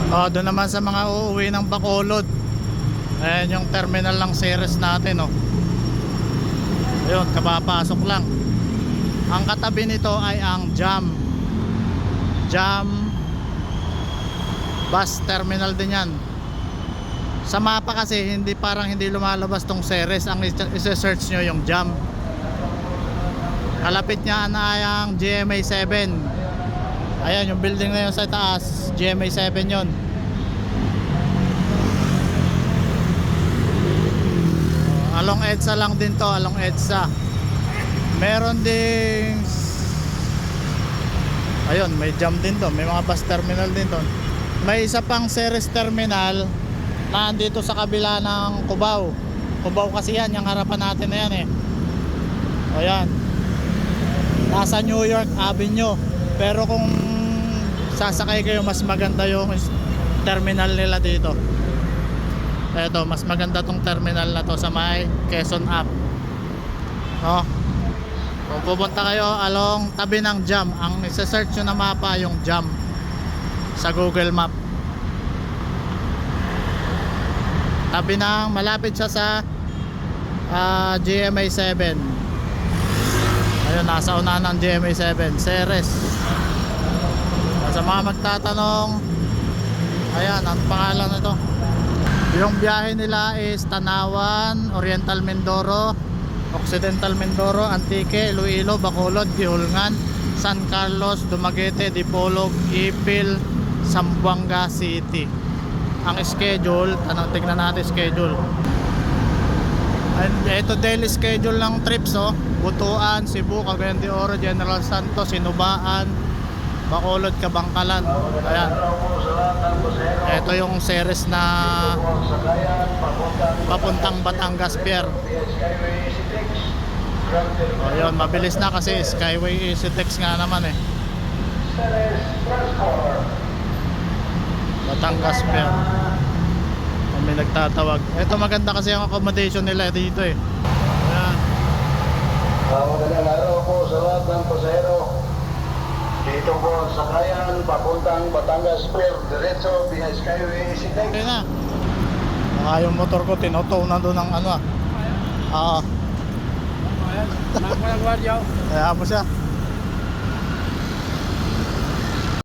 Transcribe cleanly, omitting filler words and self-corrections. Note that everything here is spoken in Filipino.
Doon naman sa mga uuwi ng Bacolod. Ayan yung terminal ng Ceres natin, oh. Ayun, kapapasok lang. Ang katabi nito ay ang Jam bus terminal din yan. Sa mapa kasi parang hindi lumalabas tong Ceres. Ang isa-search nyo yung Jam. Kalapit niya na ang GMA 7. Ayan yung building na yun sa taas, GMA 7 yun. Along EDSA lang din to, along EDSA. Meron ding, ayun, may Jam din to, may mga bus terminal din to. May isa pang Ceres terminal na andito sa kabila ng Cubao. Cubao kasi yan, yung harapan natin na yan eh. O yan, nasa New York Avenue. Pero kung sasakay kayo, mas maganda yung terminal nila dito. Eto, mas maganda tong terminal na to sa may Quezon Ave. No? Kung pupunta kayo along tabi ng Jam, ang isa-search nyo na mapa yung Jam sa Google Map. Tabi ng, malapit siya sa GMA 7. Ayun, nasa unahan ng GMA 7, Ceres. Sa mga magtatanong, ayan, ang pangalan nito. Yung biyahe nila is Tanawan, Oriental Mindoro, Occidental Mindoro, Antique, Iloilo, Bacolod, Gihulngan, San Carlos, Dumaguete, Dipolog, Ipil, Zamboanga City. Ang schedule, tignan natin schedule. And ito daily schedule ng trips, oh. Butuan, Cebu, Cagayan de Oro, General Santos, Sinubaan, Bacolod, Kabangkalan. Ayan. Ito yung Ceres na papuntang Batangas Pier. Ayun, mabilis na kasi Skyway EasyTex nga naman eh. Batangas Pier. May nagtatawag. Ito maganda kasi ang accommodation nila dito eh. Ayan. Magandang araw po sa lahat ng pasahero. Dito po ang sakayan papuntang Batangas Pier, diretso via Skyway EasyTex. Okay na. Yung motor ko tinotow na doon ng ano ah. Ayan, mga gwardiya. Kaya mo siya.